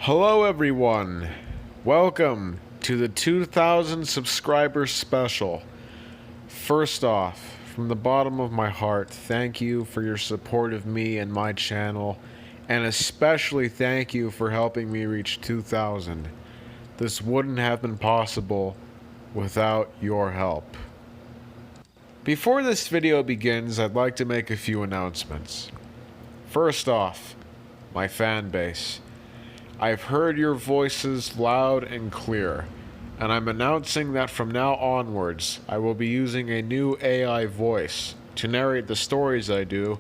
Hello everyone, welcome to the 2000 subscriber special. First off, from the bottom of my heart, thank you for your support of me and my channel, and especially thank you for helping me reach 2000. This wouldn't have been possible without your help. Before this video begins, I'd like to make a few announcements. First off, my fan base. I've heard your voices loud and clear, and I'm announcing that from now onwards, I will be using a new AI voice to narrate the stories I do,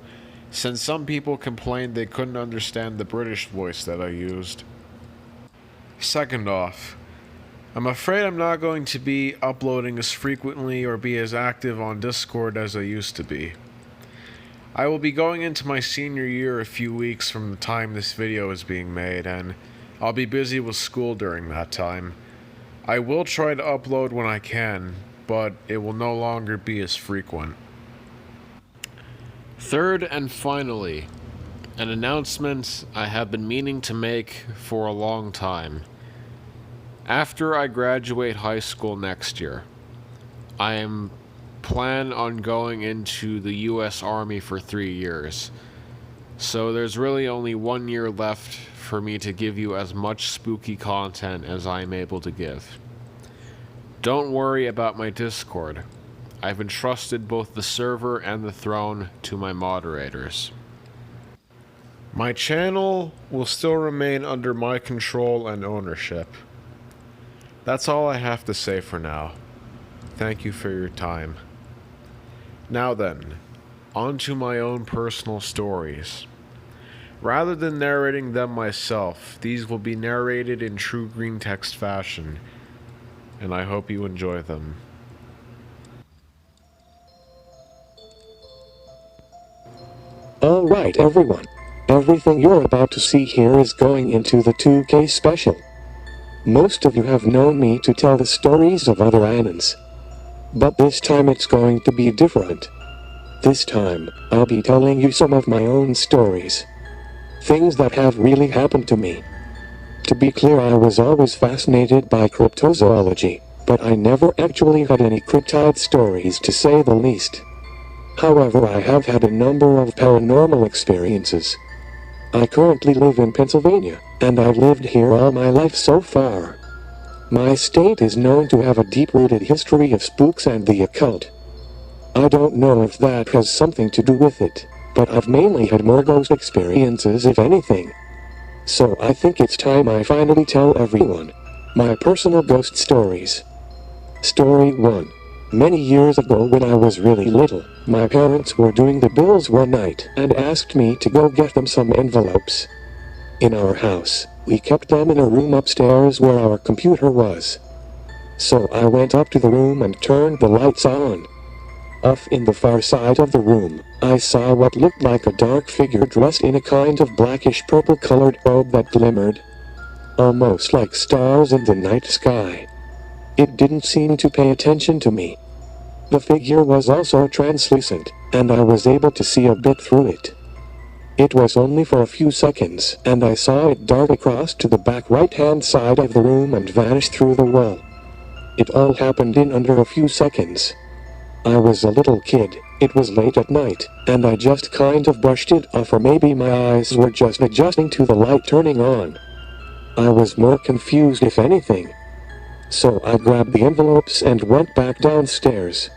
since some people complained they couldn't understand the British voice that I used. Second off, I'm afraid I'm not going to be uploading as frequently or be as active on Discord as I used to be. I will be going into my senior year a few weeks from the time this video is being made, and I'll be busy with school during that time. I will try to upload when I can, but it will no longer be as frequent. Third and finally, an announcement I have been meaning to make for a long time. After I graduate high school next year, I plan on going into the US Army for 3 years. So there's really only 1 year left for me to give you as much spooky content as I am able to give. Don't worry about my Discord. I've entrusted both the server and the throne to my moderators. My channel will still remain under my control and ownership. That's all I have to say for now. Thank you for your time. Now then, on to my own personal stories. Rather than narrating them myself, these will be narrated in true green text fashion, and I hope you enjoy them. Alright everyone, everything you're about to see here is going into the 2K special. Most of you have known me to tell the stories of other anons, but this time it's going to be different. This time, I'll be telling you some of my own stories. Things that have really happened to me. To be clear, I was always fascinated by cryptozoology, but I never actually had any cryptid stories to say the least. However, I have had a number of paranormal experiences. I currently live in Pennsylvania, and I've lived here all my life so far. My state is known to have a deep-rooted history of spooks and the occult. I don't know if that has something to do with it, but I've mainly had more ghost experiences if anything. So I think it's time I finally tell everyone my personal ghost stories. Story 1. Many years ago when I was really little, my parents were doing the bills one night and asked me to go get them some envelopes. In our house, we kept them in a room upstairs where our computer was. So I went up to the room and turned the lights on. Off in the far side of the room, I saw what looked like a dark figure dressed in a kind of blackish purple colored robe that glimmered, almost like stars in the night sky. It didn't seem to pay attention to me. The figure was also translucent, and I was able to see a bit through it. It was only for a few seconds, and I saw it dart across to the back right-hand side of the room and vanish through the wall. It all happened in under a few seconds. I was a little kid, it was late at night, and I just kind of brushed it off, or maybe my eyes were just adjusting to the light turning on. I was more confused if anything. So I grabbed the envelopes and went back downstairs.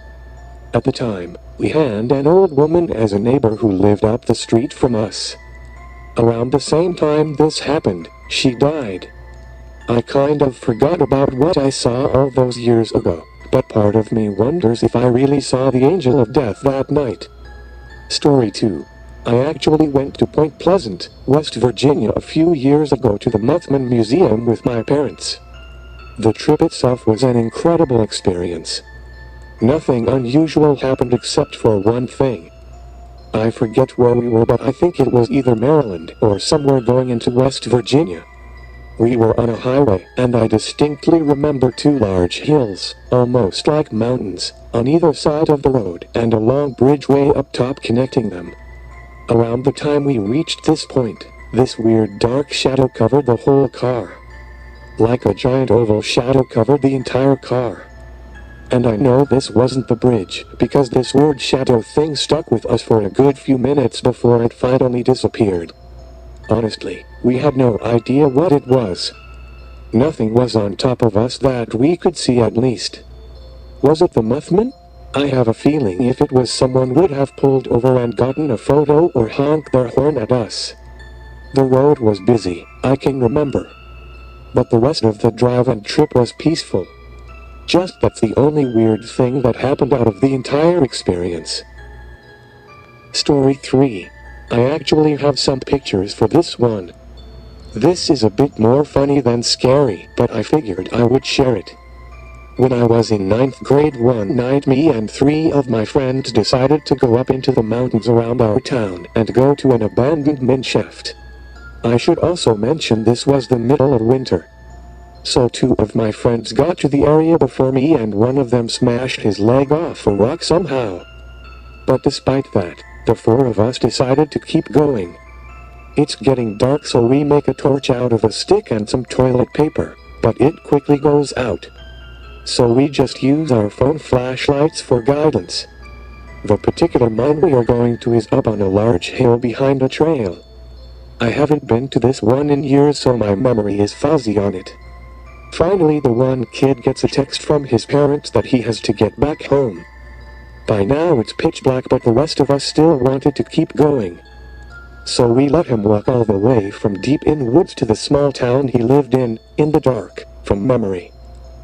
At the time, we had an old woman as a neighbor who lived up the street from us. Around the same time this happened, she died. I kind of forgot about what I saw all those years ago, but part of me wonders if I really saw the angel of death that night. Story 2. I actually went to Point Pleasant, West Virginia a few years ago to the Muthman Museum with my parents. The trip itself was an incredible experience. Nothing unusual happened except for one thing. I forget where we were, but I think it was either Maryland or somewhere going into West Virginia. We were on a highway, and I distinctly remember two large hills, almost like mountains, on either side of the road, and a long bridgeway up top connecting them. Around the time we reached this point, This weird dark shadow covered the whole car. Like a giant oval shadow covered the entire car. And I know this wasn't the bridge, because this weird shadow thing stuck with us for a good few minutes before it finally disappeared. Honestly, we had no idea what it was. Nothing was on top of us that we could see at least. Was it the Muffman? I have a feeling if it was, someone would have pulled over and gotten a photo or honked their horn at us. The road was busy, I can remember. But the rest of the drive and trip was peaceful. Just that's the only weird thing that happened out of the entire experience. Story 3. I actually have some pictures for this one. This is a bit more funny than scary, but I figured I would share it. When I was in 9th grade one night, me and 3 of my friends decided to go up into the mountains around our town and go to an abandoned mine shaft. I should also mention this was the middle of winter. So 2 of my friends got to the area before me and one of them smashed his leg off a rock somehow. But despite that, the 4 of us decided to keep going. It's getting dark, so we make a torch out of a stick and some toilet paper, but it quickly goes out. So we just use our phone flashlights for guidance. The particular mine we are going to is up on a large hill behind a trail. I haven't been to this one in years, so my memory is fuzzy on it. Finally, the one kid gets a text from his parents that he has to get back home. By now it's pitch black, but the rest of us still wanted to keep going. So we let him walk all the way from deep in woods to the small town he lived in the dark, from memory.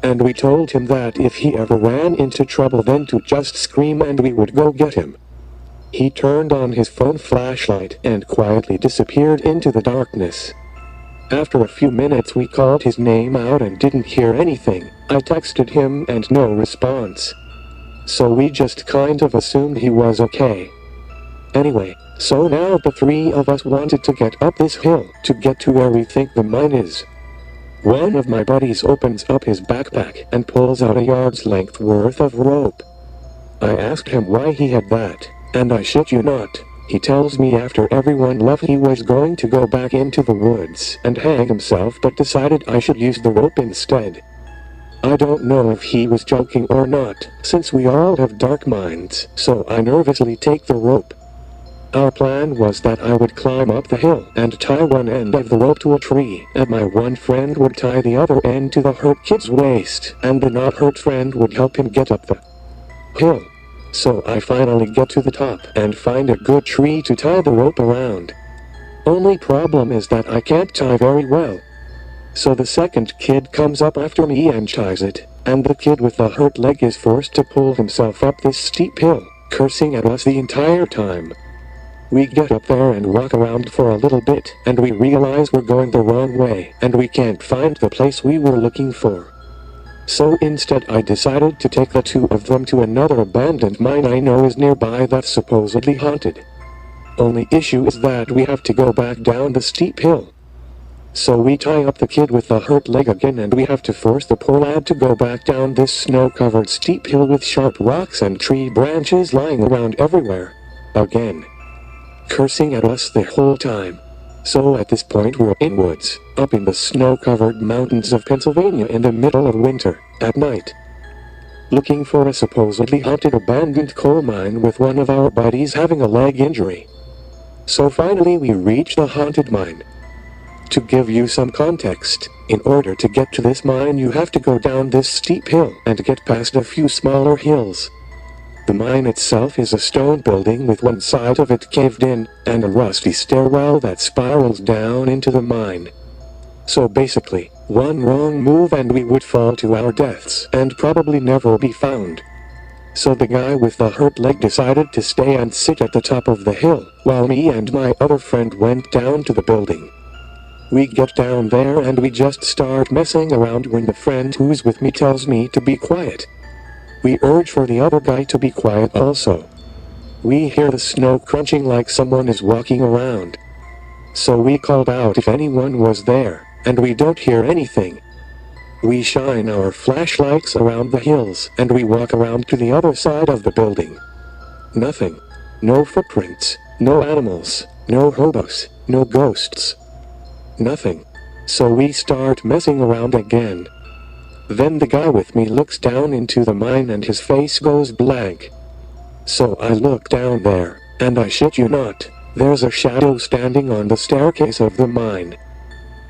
And we told him that if he ever ran into trouble then to just scream and we would go get him. He turned on his phone flashlight and quietly disappeared into the darkness. After a few minutes we called his name out and didn't hear anything. I texted him and no response. So we just kind of assumed he was okay. Anyway, so now the 3 of us wanted to get up this hill to get to where we think the mine is. One of my buddies opens up his backpack and pulls out a yard's length worth of rope. I asked him why he had that, and I shit you not, he tells me after everyone left he was going to go back into the woods and hang himself, but decided I should use the rope instead. I don't know if he was joking or not, since we all have dark minds, so I nervously take the rope. Our plan was that I would climb up the hill and tie one end of the rope to a tree, and my one friend would tie the other end to the hurt kid's waist, and the not hurt friend would help him get up the hill. So I finally get to the top and find a good tree to tie the rope around. Only problem is that I can't tie very well. So the second kid comes up after me and ties it, and the kid with the hurt leg is forced to pull himself up this steep hill, cursing at us the entire time. We get up there and walk around for a little bit, and we realize we're going the wrong way, and we can't find the place we were looking for. So instead I decided to take the 2 of them to another abandoned mine I know is nearby that's supposedly haunted. Only issue is that we have to go back down the steep hill. So we tie up the kid with the hurt leg again, and we have to force the poor lad to go back down this snow-covered steep hill with sharp rocks and tree branches lying around everywhere. Again. Cursing at us the whole time. So at this point we're in woods, up in the snow-covered mountains of Pennsylvania in the middle of winter, at night. Looking for a supposedly haunted abandoned coal mine with one of our buddies having a leg injury. So finally we reach the haunted mine. To give you some context, in order to get to this mine you have to go down this steep hill and get past a few smaller hills. The mine itself is a stone building with one side of it caved in, and a rusty stairwell that spirals down into the mine. So basically, one wrong move and we would fall to our deaths and probably never be found. So the guy with the hurt leg decided to stay and sit at the top of the hill, while me and my other friend went down to the building. We get down there and we just start messing around when the friend who's with me tells me to be quiet. We urge for the other guy to be quiet also. We hear the snow crunching like someone is walking around. So we called out if anyone was there, and we don't hear anything. We shine our flashlights around the hills, and we walk around to the other side of the building. Nothing. No footprints, no animals, no hobos, no ghosts, nothing. So we start messing around again. Then the guy with me looks down into the mine and his face goes blank. So I look down there, and I shit you not, there's a shadow standing on the staircase of the mine.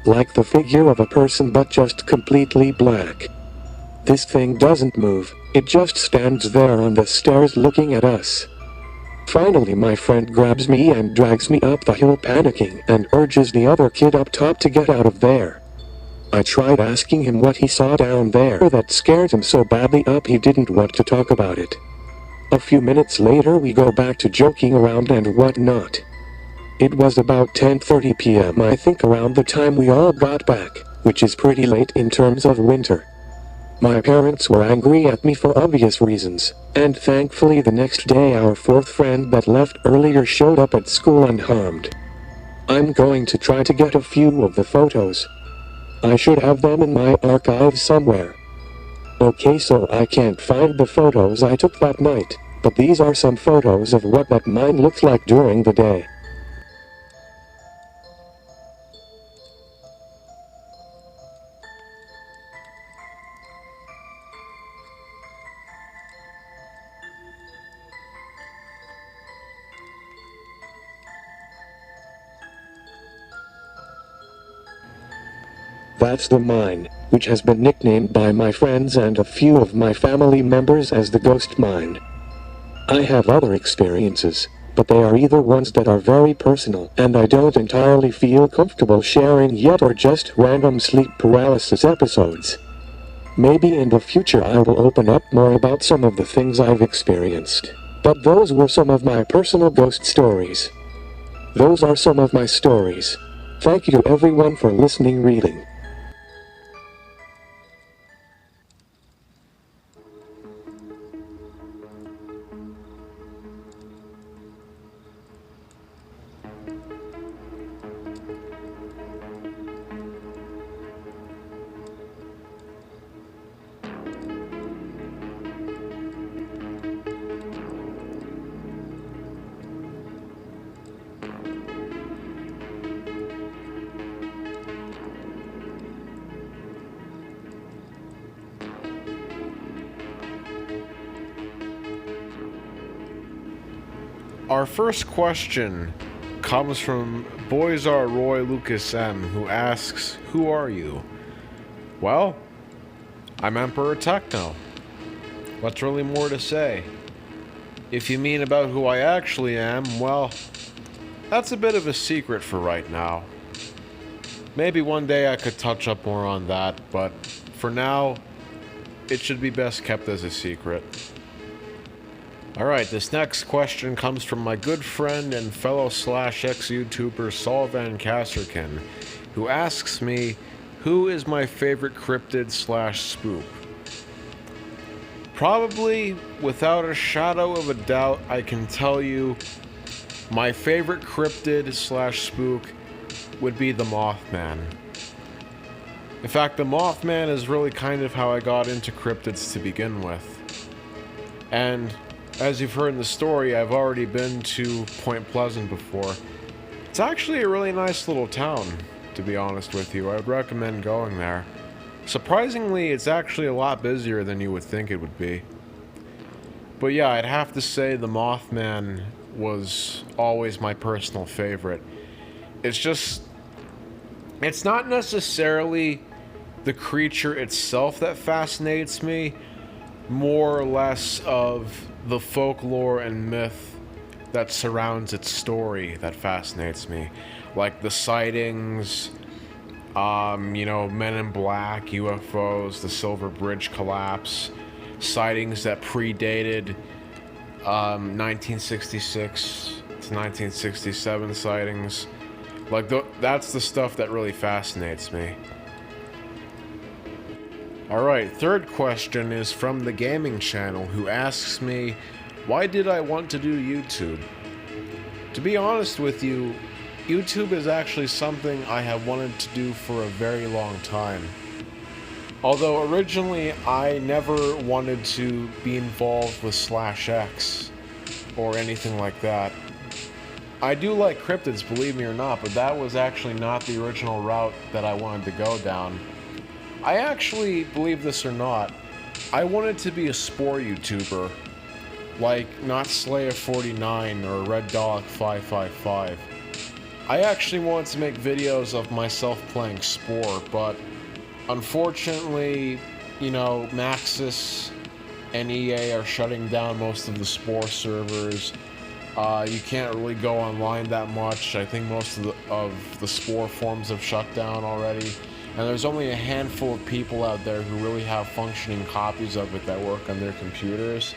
Like the figure of a person, but just completely black. This thing doesn't move, it just stands there on the stairs looking at us. Finally my friend grabs me and drags me up the hill panicking and urges the other kid up top to get out of there. I tried asking him what he saw down there that scared him so badly up he didn't want to talk about it. A few minutes later we go back to joking around and whatnot. It was about 10:30 p.m. I think, around the time we all got back, which is pretty late in terms of winter. My parents were angry at me for obvious reasons, and thankfully the next day our fourth friend that left earlier showed up at school unharmed. I'm going to try to get a few of the photos. I should have them in my archives somewhere. Okay, so I can't find the photos I took that night, but these are some photos of what that mine looked like during the day. That's the mine, which has been nicknamed by my friends and a few of my family members as the ghost mine. I have other experiences, but they are either ones that are very personal and I don't entirely feel comfortable sharing yet, or just random sleep paralysis episodes. Maybe in the future I will open up more about some of the things I've experienced, but those were some of my personal ghost stories. Those are some of my stories. Thank you everyone for listening, reading. Our first question comes from Boyzar Roy Lucas M, who asks, "Who are you?" Well, I'm Emperor Techno. What's really more to say? If you mean about who I actually am, well, that's a bit of a secret for right now. Maybe one day I could touch up more on that, but for now, it should be best kept as a secret. Alright, this next question comes from my good friend and fellow /X YouTuber Saul Van Kasserkin, who asks me, who is my favorite cryptid/spook? Probably, without a shadow of a doubt, I can tell you my favorite cryptid/spook would be the Mothman. In fact, the Mothman is really kind of how I got into cryptids to begin with. And as you've heard in the story, I've already been to Point Pleasant before. It's actually a really nice little town, to be honest with you. I would recommend going there. Surprisingly, it's actually a lot busier than you would think it would be. But yeah, I'd have to say the Mothman was always my personal favorite. It's not necessarily the creature itself that fascinates me, more or less of the folklore and myth that surrounds its story that fascinates me. Like the sightings, Men in Black, UFOs, the Silver Bridge collapse, sightings that predated 1966 to 1967 sightings. Like, that's the stuff that really fascinates me. Alright, third question is from the gaming channel, who asks me, why did I want to do YouTube? To be honest with you, YouTube is actually something I have wanted to do for a very long time. Although originally I never wanted to be involved with /X or anything like that. I do like cryptids, believe me or not, but that was actually not the original route that I wanted to go down. I actually, believe this or not, I wanted to be a spore YouTuber, like not Slayer49 or Red Dog 555. I actually wanted to make videos of myself playing Spore, but unfortunately, you know, Maxis and EA are shutting down most of the Spore servers. You can't really go online that much. I think most of the Spore forums have shut down already. And there's only a handful of people out there who really have functioning copies of it that work on their computers.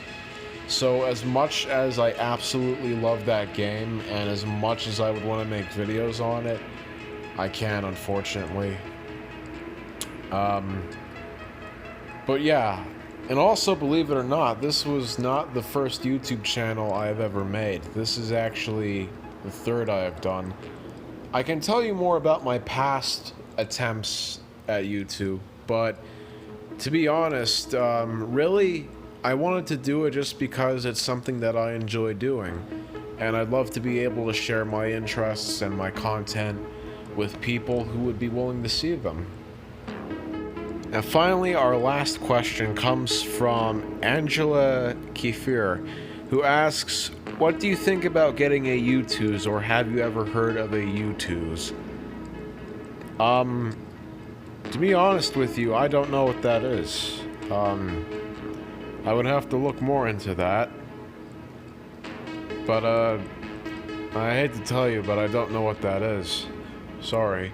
So as much as I absolutely love that game, and as much as I would want to make videos on it, I can't, unfortunately. But yeah. And also, believe it or not, this was not the first YouTube channel I have ever made. This is actually the third I have done. I can tell you more about my past attempts at YouTube, but to be honest, really, I wanted to do it just because it's something that I enjoy doing. And I'd love to be able to share my interests and my content with people who would be willing to see them. And finally, our last question comes from Angela Kefir, who asks, what do you think about getting a U2s, or have you ever heard of a U2s? To be honest with you, I don't know what that is. I would have to look more into that. But, I hate to tell you, but I don't know what that is. Sorry.